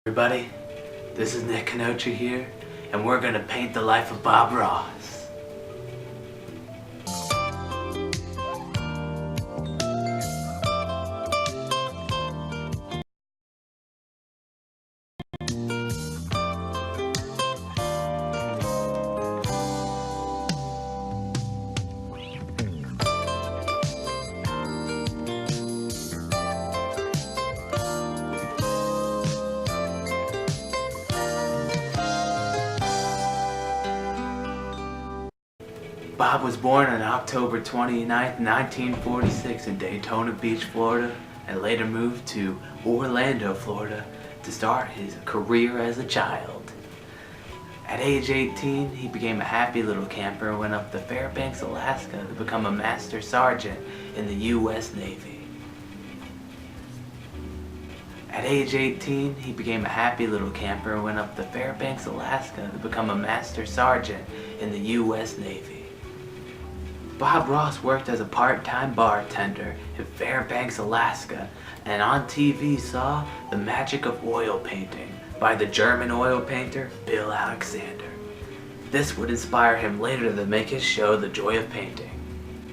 Everybody, this is Nick Kanocha here, and we're gonna paint the life of Bob Ross. Bob was born on October 29th, 1946 in Daytona Beach, Florida, and later moved to Orlando, Florida to start his career as a child. At age 18, he became a happy little camper and went up to Fairbanks, Alaska to become a master sergeant in the U.S. Navy. At age 18, he became a happy little camper and went up to Fairbanks, Alaska to become a master sergeant in the U.S. Navy. Bob Ross worked as a part-time bartender in Fairbanks, Alaska, and on TV saw The Magic of Oil Painting by the German oil painter Bill Alexander. This would inspire him later to make his show The Joy of Painting.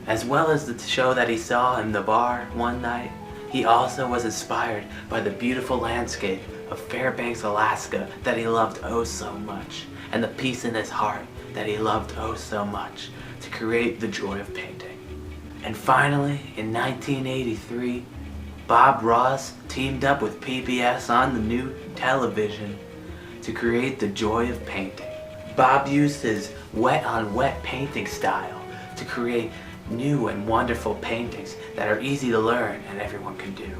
As well as the show that he saw in the bar one night, he also was inspired by the beautiful landscape of Fairbanks, Alaska that he loved oh so much, and the peace in his heart that he loved oh so much, to create The Joy of Painting. And finally, in 1983, Bob Ross teamed up with PBS on the new television to create The Joy of Painting. Bob used his wet-on-wet painting style to create new and wonderful paintings that are easy to learn and everyone can do.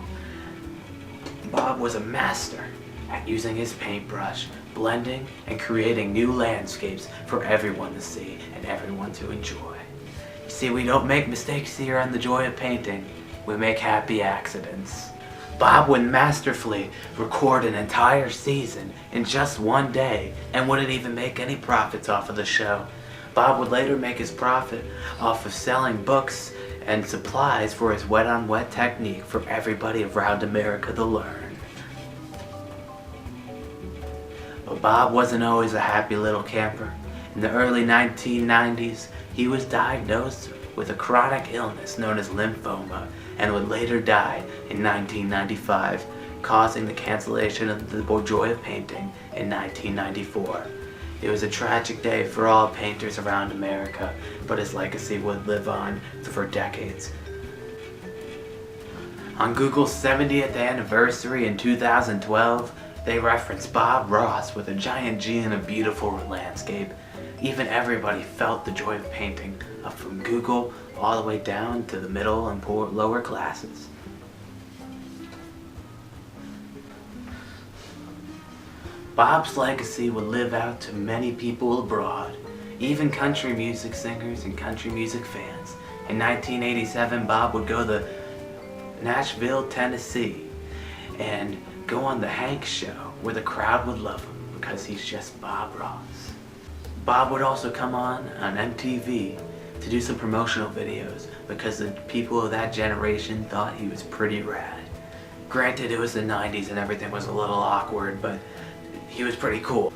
Bob was a master at using his paintbrush, blending and creating new landscapes for everyone to see and everyone to enjoy. You see, we don't make mistakes here on The Joy of Painting, we make happy accidents. Bob would masterfully record an entire season in just one day and wouldn't even make any profits off of the show. Bob would later make his profit off of selling books and supplies for his wet-on-wet technique for everybody around America to learn. But Bob wasn't always a happy little camper. In the early 1990s, he was diagnosed with a chronic illness known as lymphoma and would later die in 1995, causing the cancellation of The Joy of Painting in 1994. It was a tragic day for all painters around America, but his legacy would live on for decades. On Google's 70th anniversary in 2012, they referenced Bob Ross with a giant G in a beautiful landscape. Even everybody felt the joy of painting, up from Google all the way down to the middle and lower classes. Bob's legacy would live out to many people abroad, even country music singers and country music fans. In 1987, Bob would go to Nashville, Tennessee, and go on the Hank Show, where the crowd would love him because he's just Bob Ross. Bob would also come on MTV to do some promotional videos because the people of that generation thought he was pretty rad. Granted, it was the 90s and everything was a little awkward, but he was pretty cool.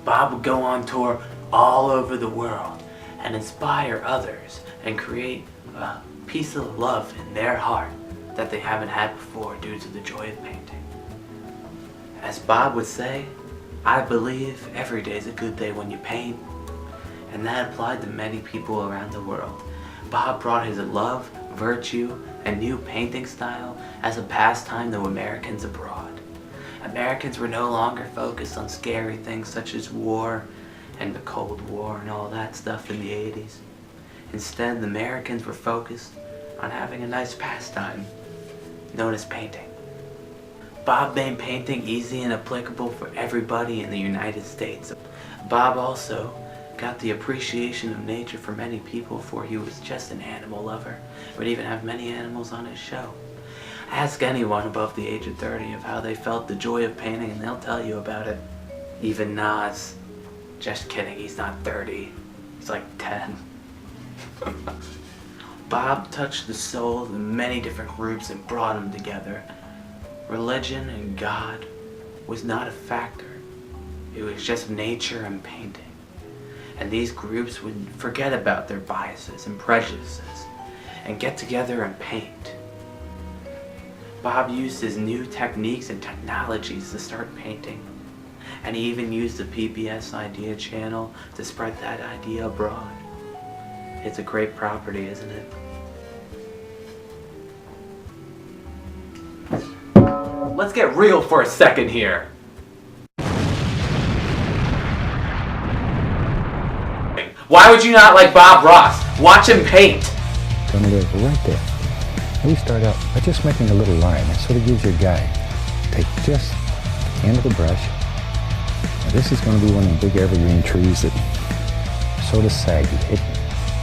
Bob would go on tour all over the world and inspire others and create a piece of love in their heart that they haven't had before due to the joy of painting. As Bob would say, I believe every day is a good day when you paint, and that applied to many people around the world. Bob brought his love, virtue, and new painting style as a pastime to Americans abroad. Americans were no longer focused on scary things such as war and the Cold War and all that stuff in the 80s. Instead, the Americans were focused on having a nice pastime known as painting. Bob made painting easy and applicable for everybody in the United States. Bob also got the appreciation of nature for many people, for he was just an animal lover. Would even have many animals on his show. Ask anyone above the age of 30 of how they felt the joy of painting and they'll tell you about it. Even Nas. Just kidding, he's not 30. He's like 10. Bob touched the souls of many different groups and brought them together. Religion and God, was not a factor. It was just nature and painting. And these groups would forget about their biases and prejudices and get together and paint. Bob used his new techniques and technologies to start painting. And he even used the PBS Idea channel to spread that idea abroad. It's a great property, isn't it? Let's get real for a second here. Why would you not like Bob Ross? Watch him paint. Gonna live right there. We start out by just making a little line. That sort of gives you a guide. Take just the end of the brush. Now this is going to be one of the big evergreen trees that are sort of saggy.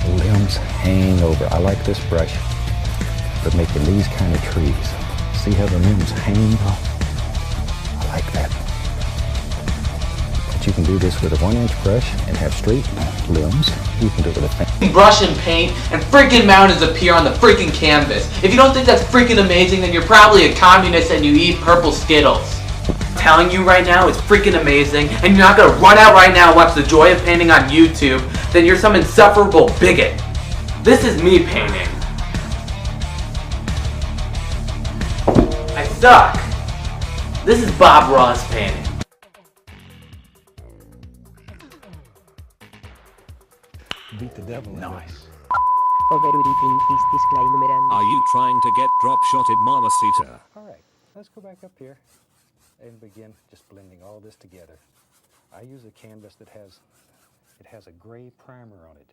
The limbs hang over. I like this brush for making these kind of trees. See how the limbs hang off? I like that. But you can do this with a 1-inch brush and have straight limbs. You can do it with a fan. Brush and paint and freaking mountains appear on the freaking canvas. If you don't think that's freaking amazing, then you're probably a communist and you eat purple Skittles. I'm telling you right now, it's freaking amazing, and you're not gonna run out right now and watch The Joy of Painting on YouTube, then you're some insufferable bigot. This is me painting. I suck. This is Bob Ross painting. Beat the devil. Nice. Are you trying to get drop-shotted, Mamacita? All right, let's go back up here and begin just blending all this together. I use a canvas that has a gray primer on it.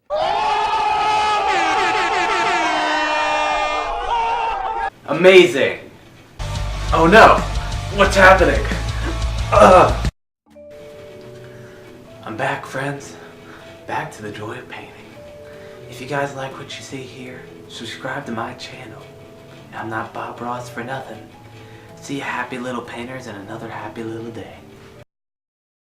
Amazing. Oh no, what's happening? Ugh. I'm back, friends. Back to the joy of painting. If you guys like what you see here, subscribe to my channel. I'm not Bob Ross for nothing. See you happy little painters in another happy little day.